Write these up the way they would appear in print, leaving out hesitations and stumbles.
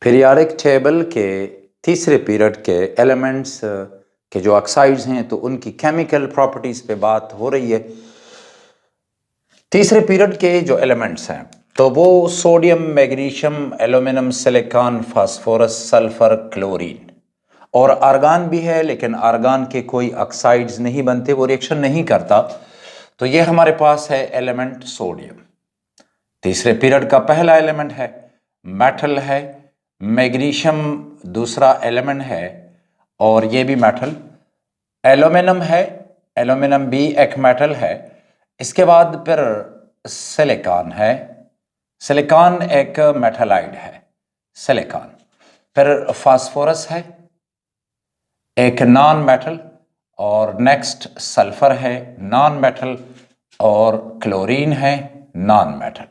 Periodic table के तीसरे period के एलिमेंट्स के जो ऑक्साइड्स हैं तो उनकी केमिकल प्रॉपर्टीज पे बात हो रही है। तीसरे पीरियड के जो एलिमेंट्स हैं तो वो sodium, magnesium, aluminium, silicon, phosphorus, sulphur, chlorine और आर्गन भी है, लेकिन आर्गन के कोई ऑक्साइड्स नहीं बनते, वो रिएक्शन नहीं करता। तो ये हमारे पास है एलिमेंट सोडियम। तीसरे पीरियड का पहला एलिमेंट है, मेटल है। मैग्नीशियम दूसरा एलिमेंट है और ये भी मेटल। एल्यूमिनियम है, एल्यूमिनियम भी एक मेटल है। इसके बाद फिर सिलिकॉन है, सिलिकॉन एक मेटालाइड है, सिलिकॉन। फिर फास्फोरस है, एक नॉन मेटल। और नेक्स्ट सल्फर है, नॉन मेटल। और क्लोरीन है, नॉन मेटल।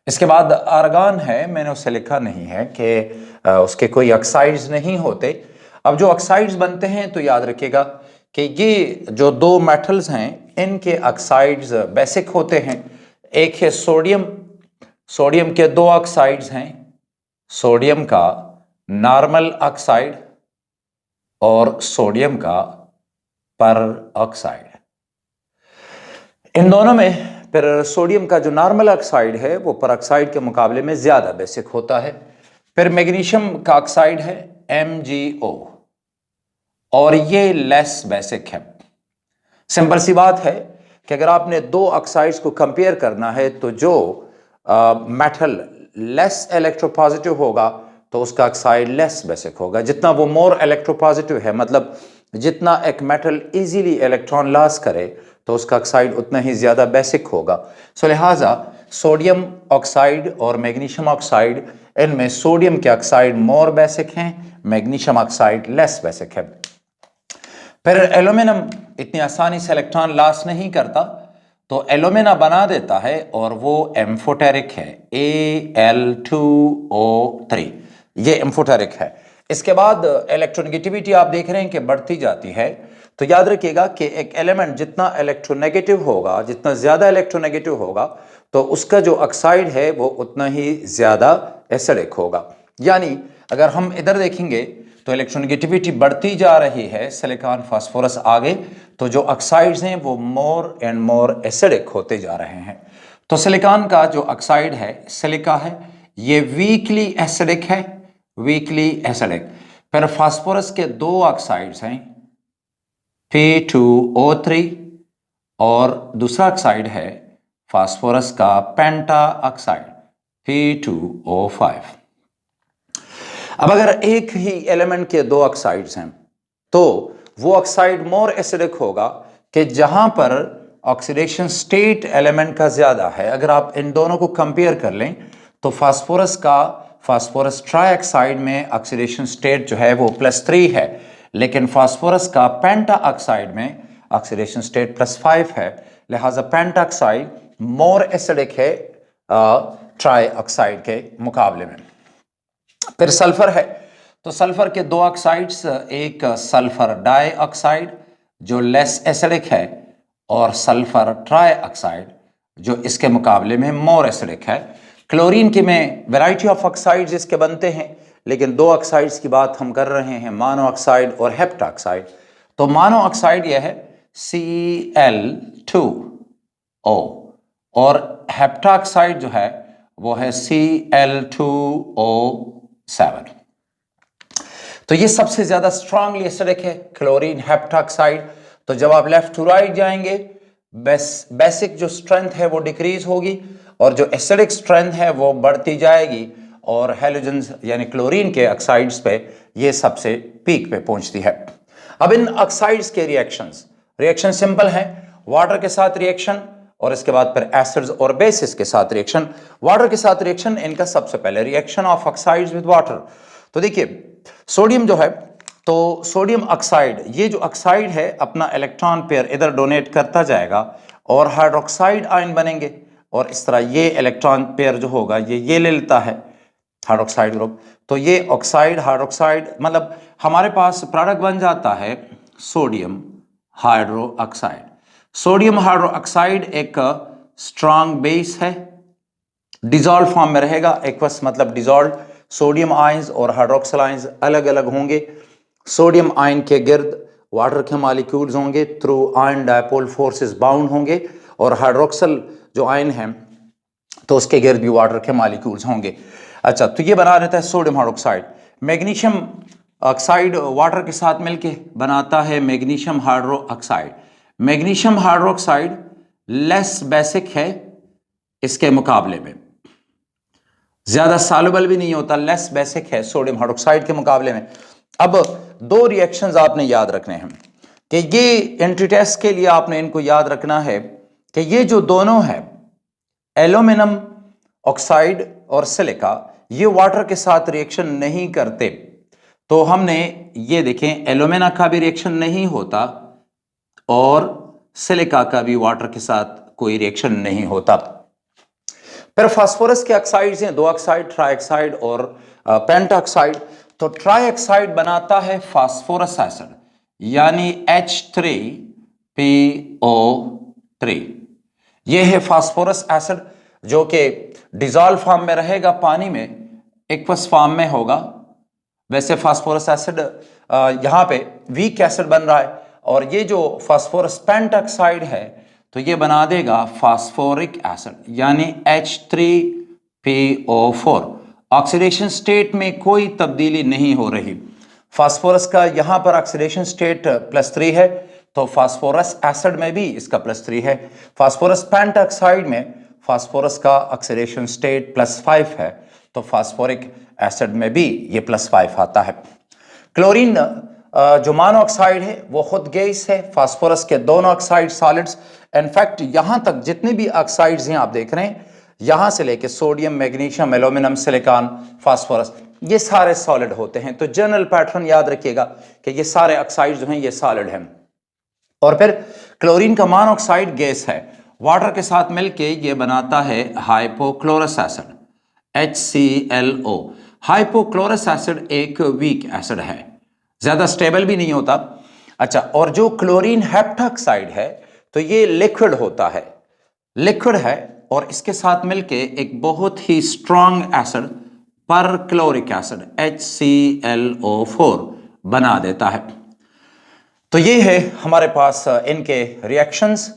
इसके बाद आर्गन है, मैंने उसे लिखा नहीं है कि उसके कोई ऑक्साइड्स नहीं होते। अब जो ऑक्साइड्स बनते हैं तो याद रखिएगा कि ये जो दो मेटल्स हैं इनके ऑक्साइड्स बेसिक होते हैं। एक है सोडियम, सोडियम के दो ऑक्साइड्स हैं, सोडियम का नॉर्मल ऑक्साइड और सोडियम का पर ऑक्साइड। इन दोनों में फिर सोडियम का जो नॉर्मल ऑक्साइड है वो पर ऑक्साइड के मुकाबले में ज्यादा बेसिक होता है। फिर मैग्नीशियम का ऑक्साइड है MgO और ये लेस बेसिक है। सिंपल सी बात है कि अगर आपने दो ऑक्साइड्स को कंपेयर करना है तो जो मेटल लेस इलेक्ट्रोपॉजिटिव होगा तो उसका ऑक्साइड लेस बेसिक होगा। जितना वो मोर इलेक्ट्रोपॉजिटिव है, मतलब जितना एक मेटल इजीली इलेक्ट्रॉन लॉस करे तो उसका ऑक्साइड उतना ही ज़्यादा बेसिक होगा। सो लिहाजा सोडियम ऑक्साइड और मैग्नीशियम ऑक्साइड, इनमें सोडियम के ऑक्साइड मोर बेसिक हैं, मैग्नीशियम ऑक्साइड लेस बेसिक है। फिर एल्यूमिनियम इतनी आसानी से इलेक्ट्रॉन लॉस नहीं करता तो एल्यूमिना बना देता है और वो एम्फोटेरिक है, Al2O3, ये एम्फोटेरिक है। इसके बाद इलेक्ट्रोनेगेटिविटी आप देख रहे हैं कि बढ़ती जाती है। तो याद रखिएगा कि एक एलिमेंट जितना इलेक्ट्रोनेगेटिव होगा, जितना ज्यादा इलेक्ट्रोनेगेटिव होगा तो उसका जो ऑक्साइड है वो उतना ही ज्यादा एसिडिक होगा। यानी अगर हम इधर देखेंगे तो इलेक्ट्रोनेगेटिविटी बढ़ती जा रही है, सिलिकॉन, फास्फोरस आगे, तो जो ऑक्साइड्स हैं वो मोर एंड मोर एसिडिक होते जा रहे हैं। तो सिलिकॉन का जो ऑक्साइड है सिलिका है, ये वीकली एसिडिक है, वीकली एसिडिक। फिर फास्फोरस के दो ऑक्साइड्स हैं, P2O3 और दूसरा ऑक्साइड है फास्फोरस का पेंटा ऑक्साइड, P2O5। अब अगर एक ही एलिमेंट के दो ऑक्साइड्स हैं तो वो ऑक्साइड मोर एसिडिक होगा कि जहां पर ऑक्सीडेशन स्टेट एलिमेंट का ज्यादा है। अगर आप इन दोनों को कंपेयर कर लें तो फास्फोरस का, फास्फोरस ट्राइऑक्साइड में ऑक्सीडेशन स्टेट जो है वो +3 है, लेकिन फास्फोरस का पेंटा ऑक्साइड में ऑक्सीडेशन स्टेट +5 है। लिहाजा पेंटा ऑक्साइड मोर एसिडिक है ट्राइऑक्साइड के मुकाबले में। फिर सल्फर है, तो सल्फर के दो ऑक्साइड्स, एक सल्फर डाइऑक्साइड जो लेस एसिडिक है और सल्फर ट्राइऑक्साइड जो इसके मुकाबले में मोर एसिडिक है। क्लोरीन के में वैरायटी ऑफ ऑक्साइड्स इसके बनते हैं, लेकिन दो ऑक्साइड्स की बात हम कर रहे हैं, मोनो ऑक्साइड और हेप्टाऑक्साइड। तो मोनो ऑक्साइड यह है Cl2O और हेप्टाऑक्साइड जो है वो है Cl2O7। तो ये सबसे ज्यादा स्ट्रांगली एसिडिक है, क्लोरीन, हेप्टाऑक्साइड। तो जब आप लेफ्ट टू राइट जाएंगे बेसिक जो स्ट्रेंथ है वो डिक्रीज होगी और जो एसिडिक स्ट्रेंथ है वो बढ़ती जाएगी और हैलोजेंस यानी क्लोरीन के ऑक्साइड्स पे ये सबसे पीक पे पहुंचती है। अब इन ऑक्साइड्स के रिएक्शन सिंपल है, वाटर के साथ रिएक्शन और इसके बाद फिर एसिड्स और बेसिस के साथ रिएक्शन। वाटर के साथ रिएक्शन, इनका सबसे पहले reaction of oxides with water. तो देखिए सोडियम जो है तो सोडियम ऑक्साइड, ये जो ऑक्साइड है अपना इलेक्ट्रॉन पेयर इधर डोनेट करता जाएगा और हाइड्रोक्साइड आयन बनेंगे और इस तरह ये इलेक्ट्रॉन पेयर जो होगा ये ले लेता है हाइड्रोक्साइड ग्रुप। तो ये ऑक्साइड हाइड्रोक्साइड, मतलब हमारे पास प्रोडक्ट बन जाता है sodium hydro oxide. Sodium hydro oxide एक स्ट्रांग बेस है, डिजॉल्व फॉर्म में रहेगा, एक्वस मतलब डिजॉल्व। सोडियम आयंस और हाइड्रोक्सिल आयंस अलग अलग होंगे। सोडियम आयन के गिर्द वाटर के मॉलिक्यूल्स होंगे, through ion dipole forces bound होंगे, और हाइड्रोक्सिल जो आयन है तो उसके गिर्द भी वाटर के मॉलिक्यूल्स होंगे। अच्छा, तो ये बना रहता है sodium hydroxide. Magnesium oxide water के साथ मिलके बनाता है magnesium hydro oxide. Magnesium hydroxide less basic है इसके मुकाबले में, ज्यादा सॉल्युबल भी नहीं होता, लेस बेसिक है सोडियम हाइड्रोक्साइड के मुकाबले में। अब दो रिएक्शंस आपने याद रखने हैं कि ये एंट्री टेस्ट के लिए आपने इनको याद रखना है कि ये जो दोनों है एल्यूमिनियम ऑक्साइड और सिलिका, ये वाटर के साथ रिएक्शन नहीं करते। तो हमने ये देखें, एल्यूमिना का भी रिएक्शन नहीं होता और सिलिका का भी वाटर के साथ कोई रिएक्शन नहीं होता। फिर फास्फोरस के ऑक्साइड्स हैं, दो ऑक्साइड, ट्राइऑक्साइड और पेंटाऑक्साइड। तो ट्राइऑक्साइड बनाता है फास्फोरस एसिड, यानी H3PO3। यह है फास्फोरस एसिड जो कि डिजॉल्व फॉर्म में रहेगा पानी में, एक्वस फॉर्म में होगा। वैसे फास्फोरस एसिड यहां पे वीक एसिड बन रहा है, और ये जो फास्फोरस पेंटाऑक्साइड है तो ये बना देगा फास्फोरिक एसिड, यानी H3PO4। ऑक्सीडेशन स्टेट में कोई तब्दीली नहीं हो रही। फास्फोरस का यहां पर ऑक्सीडेशन स्टेट +3 है, तो फास्फोरस एसिड में भी इसका +3 है। फास्फोरस पेंटाऑक्साइड में फास्फोरस का ऑक्सीडेशन स्टेट +5 है, तो फास्फोरिक एसिड में भी ये +5 आता है। क्लोरीन जो मोनोऑक्साइड है वो खुद गैस है। फास्फोरस के दोनों ऑक्साइड सॉलिड्स, इनफैक्ट यहां तक जितने भी ऑक्साइड्स हैं आप देख रहे हैं, यहां से लेके sodium, magnesium, aluminium, silicon, phosphorus, ये सारे सॉलिड होते हैं। तो जनरल पैटर्न याद रखिएगा कि ये सारे ऑक्साइड जो हैं ये सॉलिड हैं। और फिर क्लोरीन का मोनोऑक्साइड गैस है, वाटर के साथ मिलके ये बनाता है hypochlorous acid, HClO। Hypochlorous acid एक वीक एसिड है, ज्यादा स्टेबल भी नहीं होता। अच्छा, और जो क्लोरीन हेप्टाक्साइड है तो ये लिक्विड होता है, लिक्विड है, और इसके साथ मिलके एक बहुत ही strong acid perchloric acid HClO4 बना देता है। तो ये है हमारे पास इनके रिएक्शंस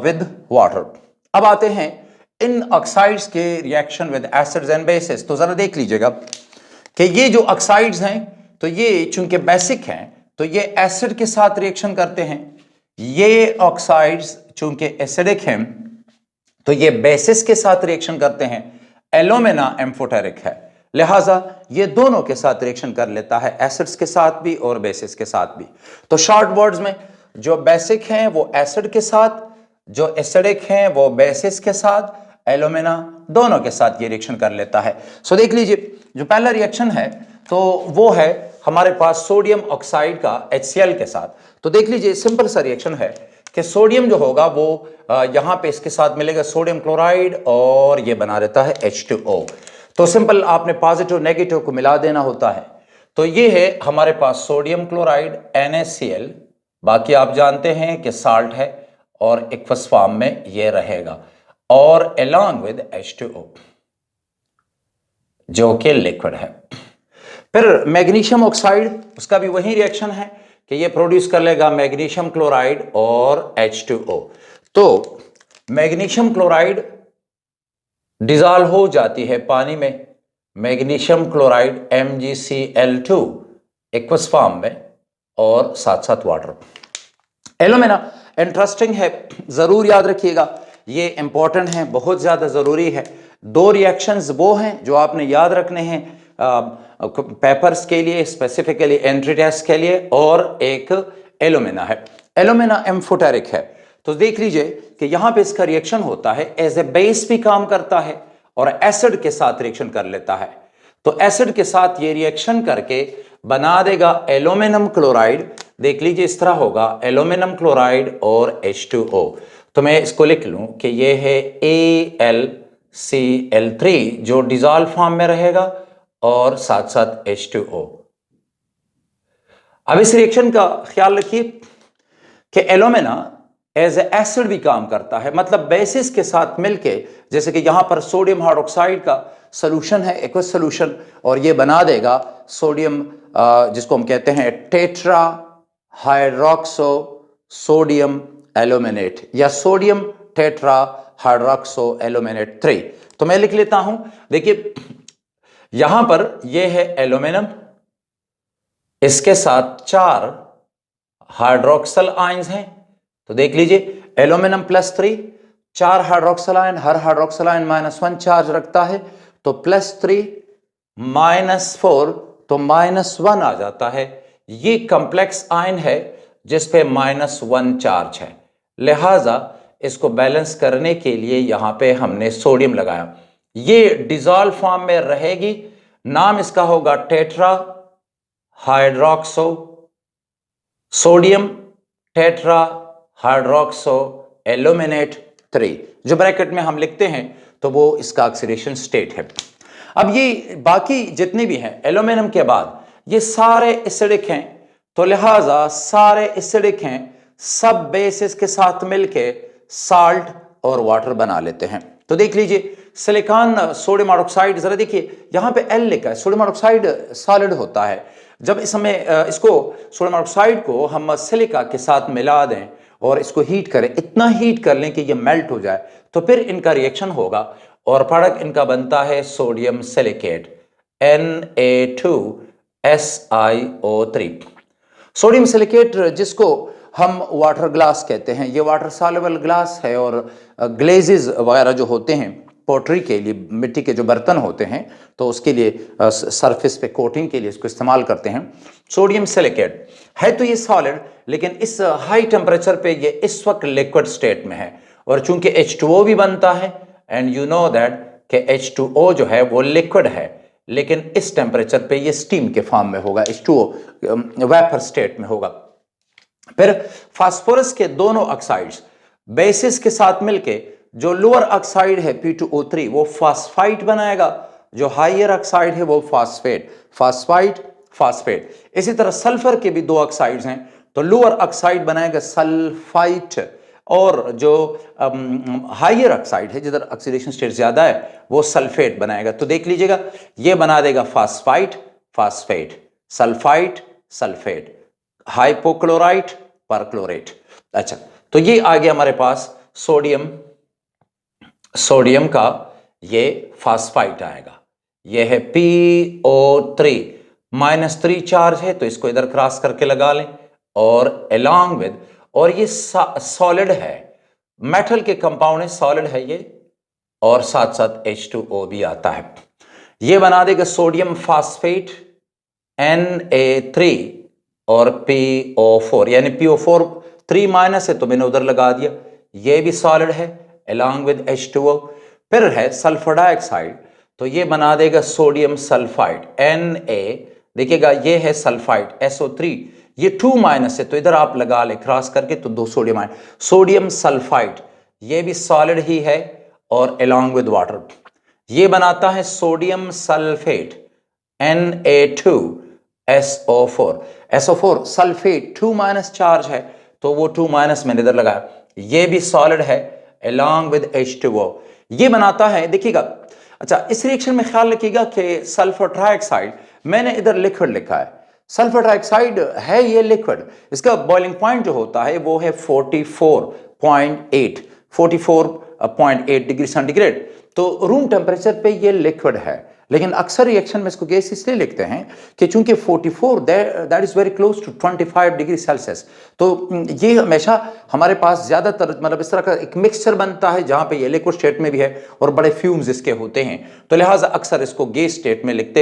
विद वाटर। अब आते हैं इन ऑक्साइड्स के reaction with acids and bases. तो जरा देख लीजिएगा कि ये जो ऑक्साइड्स हैं तो ये चूंकि बेसिक हैं तो ये एसिड के साथ रिएक्शन करते हैं। ये ऑक्साइड्स चूंकि एसिडिक हैं तो ये बेसिस के साथ रिएक्शन करते हैं। एल्यूमिना एम्फोटेरिक है, लिहाजा ये दोनों के साथ रिएक्शन कर लेता है, एसिड्स के साथ भी और बेसिस के साथ भी। तो शॉर्ट वर्ड्स में, जो बेसिक हैं वो एसिड के साथ, जो एसिडिक हैं वो बेसिस के साथ, एल्यूमिना दोनों के साथ ये रिएक्शन कर लेता है। सो देख लीजिए, जो पहला रिएक्शन है तो वो है हमारे पास सोडियम ऑक्साइड का HCl के साथ। तो देख लीजिए, सिंपल सा रिएक्शन है कि सोडियम जो होगा वो यहां पे इसके साथ मिलेगा सोडियम क्लोराइड, और ये बना देता है H2O। तो सिंपल आपने पॉजिटिव नेगेटिव को मिला देना होता है। तो ये है हमारे पास सोडियम क्लोराइड NaCl, बाकी आप जानते हैं कि साल्ट है और एक्वस फॉर्म में ये रहेगा, और along with H2O जो कि लिक्विड है। फिर मैग्नीशियम ऑक्साइड, उसका भी वही रिएक्शन है कि ये प्रोड्यूस कर लेगा मैग्नीशियम क्लोराइड और H2O। तो मैग्नीशियम क्लोराइड डिजॉल्व हो जाती है पानी में, magnesium chloride MgCl2 aqueous form में, और साथ साथ वाटर। एल्यूमिना इंटरेस्टिंग है, जरूर याद रखिएगा, ये इंपॉर्टेंट है, बहुत ज्यादा जरूरी है। दो रिएक्शंस वो हैं जो आपने याद रखने हैं पेपर्स के लिए, स्पेसिफिकली एंट्री टेस्ट के लिए, और एक एल्यूमिना है। एल्यूमिना एम्फोटेरिक है। तो देख लीजिए कि यहां पे इसका रिएक्शन होता है, एज ए बेस भी काम करता है और एसिड के साथ रिएक्शन कर लेता है। तो एसिड के साथ ये रिएक्शन करके बना देगा एल्यूमिनियम क्लोराइड। देख लीजिए, इस तरह होगा एल्यूमिनियम क्लोराइड और H2O। तो मैं इसको लिख लूं कि ये है AlCl3 जो डिजॉल्व फॉर्म में रहेगा, और साथ साथ H2O। अब इस रिएक्शन का ख्याल रखिए कि एल्यूमिना एज ए एसिड भी काम करता है, मतलब बेसिस के साथ मिलके, जैसे कि यहां पर सोडियम हाइड्रोक्साइड का सोल्यूशन है, एक्वस सोल्यूशन, और ये बना देगा सोडियम जिसको हम कहते हैं टेट्रा हाइड्रोक्सो सोडियम एल्यूमिनेट या सोडियम टेट्रा हाइड्रोक्सो एल्यूमिनेट 3। तो मैं लिख लेता हूं, देखिए यहां पर यह है एल्यूमिनियम, इसके साथ 4 हाइड्रोक्सल आयंस हैं। तो देख लीजिए एल्यूमिनियम +3, 4 हाइड्रोक्सल आयन, हर हाइड्रोक्सल आयन -1 चार्ज रखता है, तो +3 -4 तो -1 आ जाता है। ये कॉम्प्लेक्स आयन है जिस पे -1 चार्ज है, लिहाजा इसको बैलेंस करने के लिए यहां पे हमने सोडियम लगाया। ये डिसॉल्व फॉर्म में रहेगी, नाम इसका होगा tetra hydroxo sodium tetra hydroxo aluminate 3, जो ब्रैकेट में हम लिखते हैं तो वो इसका ऑक्सीडेशन स्टेट है। अब ये बाकी जितने भी हैं एल्यूमिनियम के बाद ये सारे एसिडिक हैं, तो लिहाजा सारे एसिडिक हैं, सब बेसिस के साथ मिलके साल्ट और वाटर बना लेते हैं। तो देख लीजिए सिलिकॉन सोडियम ऑक्साइड, जरा देखिए यहां पे L लिखा है, सोडियम ऑक्साइड सॉलिड होता है। जब इस समय इसको सोडियम ऑक्साइड को हम सिलिका के साथ मिला दें और इसको हीट करें, इतना हीट कर लें कि ये मेल्ट हो जाए, तो फिर इनका रिएक्शन होगा और प्रोडक्ट इनका बनता है sodium silicate Na2SiO3। Sodium silicate जिसको हम वाटर ग्लास कहते हैं, ये वाटर सॉल्युबल ग्लास है और ग्लेजेस वगैरह जो होते हैं पोट्री के लिए, मिट्टी के जो बर्तन होते हैं तो उसके लिए सरफेस पे कोटिंग के लिए इसको इस्तेमाल करते हैं। सोडियम सिलिकेट है तो ये सॉलिड, लेकिन इस हाई टेम्परेचर पे ये इस वक्त लिक्विड स्टेट में है, और चूंकि H2O भी बनता है एंड यू नो दैट कि H2O जो है वो लिक्विड है, लेकिन इस टेम्परेचर पे ये स्टीम के फॉर्म में होगा, H2O वेपर स्टेट में होगा। फिर फास्फोरस के दोनों ऑक्साइड्स बेसिस के साथ मिलके जो लोअर ऑक्साइड है P2O3 वो फास्फाइट बनाएगा, जो हायर ऑक्साइड है वो फास्फेट, फास्फाइट फास्फेट। इसी तरह सल्फर के भी 2 ऑक्साइड्स हैं, तो लोअर ऑक्साइड बनाएगा सल्फाइट, और जो हायर ऑक्साइड है जिधर ऑक्सीडेशन स्टेट ज्यादा है वो सल्फेट बनाएगा। तो देख लीजिएगा ये बना देगा phosphite phosphate, sulphite sulphate, hypochlorite perchlorate. अच्छा, तो ये आ गया हमारे पास सोडियम का ये फास्फाइट आएगा, ये है PO3 -3 चार्ज है, तो इसको इधर क्रॉस करके लगा लें, और along with, और ये सॉलिड है, मेटल के कंपाउंड है, सॉलिड है ये, और साथ साथ H2O भी आता है। ये बना देगा सोडियम फास्फेट Na3 और PO4, यानी PO4 3- है तो मैंने उधर लगा दिया, ये भी सॉलिड है along with H2O। फिर है सल्फर डाइऑक्साइड, तो ये बना देगा सोडियम सल्फाइड Na, देखिएगा ये है सल्फाइड SO3, ये 2- है तो इधर आप लगा ले क्रॉस करके, तो 2 सोडियम आयन, सोडियम सल्फाइड, ये भी सॉलिड ही है और along with वाटर, ये बनाता है sodium sulphate Na2SO4। SO4 sulphate 2- charge है, तो वो 2- मैंने इधर लगाया, ये भी सॉलिड है along with H2O, ये बनाता है, देखिएगा। अच्छा, इस रिएक्शन में ख्याल रखिएगा कि सल्फर ट्राइऑक्साइड मैंने इधर लिक्विड लिखा है, सल्फर ट्राइऑक्साइड है ये लिक्विड, इसका बॉइलिंग पॉइंट जो होता है वो है 44.8 डिग्री सेंटीग्रेड, तो रूम टेम्परेचर पे ये लिक्विड है, लेकिन अक्सर रिएक्शन में इसको गैस इसलिए लिखते हैं कि चूंकि 44 that is very close to 25 degree Celsius, तो ये हमेशा हमारे पास ज्यादातर मतलब इस तरह का एक मिक्सचर बनता है जहां पे ये लिक्विड स्टेट में भी है और बड़े फ्यूम्स इसके होते हैं, तो लिहाजा अक्सर इसको गैस स्टेट में लिख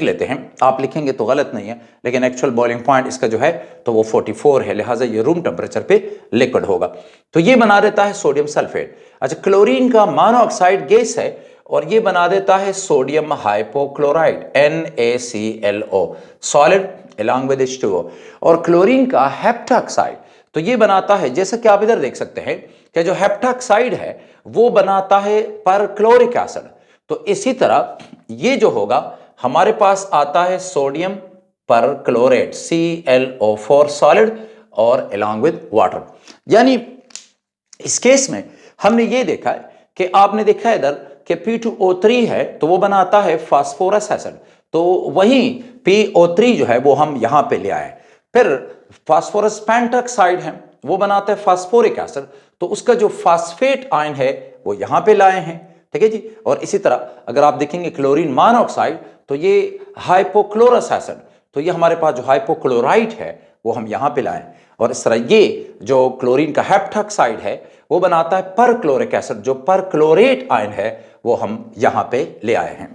लेते हैं। आप लिखेंगे तो गलत नहीं है, लेकिन एक्चुअल बॉइलिंग पॉइंट इसका जो है तो वो 44 है, लिहाजा ये रूम टेम्परेचर पे लिक्विड होगा, तो ये बना देता है सोडियम सल्फेट। अच्छा, क्लोरीन का मोनोऑक्साइड गैस है और ये बना देता है sodium hypochloride NaClO, solid along with H2O, और क्लोरीन का हेप्टाक्साइड, तो ये बनाता है, जैसा कि आप इधर देख सकते हैं कि जो हेप्टाक्साइड है वो बनाता है परक्लोरिक एसिड, तो इसी तरह ये जो होगा हमारे पास आता है सोडियम परक्लोरेट ClO4 सॉलिड और along with वाटर। यानी इस केस में हमने ये देखा है कि आपने देखा है इधर कि P2O3 है तो वो बनाता है फास्फोरस एसिड, तो वही PO3 जो है वो हम यहां पे ले आए। फिर फास्फोरस पेंटॉक्साइड है, वो बनाता है फास्फोरिक एसिड, तो उसका जो फास्फेट आयन है वो यहां पे लाए हैं, ठीक है जी। और इसी तरह अगर आप देखेंगे क्लोरीन मोनोऑक्साइड, तो ये हाइपोक्लोरस एसिड, तो ये हमारे पास जो हाइपोक्लोराइट है वो हम यहां पे लाएं। और इस तरह ये जो क्लोरीन का हेप्टॉक्साइड है वो बनाता है परक्लोरिक एसिड, जो परक्लोरेट आयन है वो हम यहां पे ले आए हैं।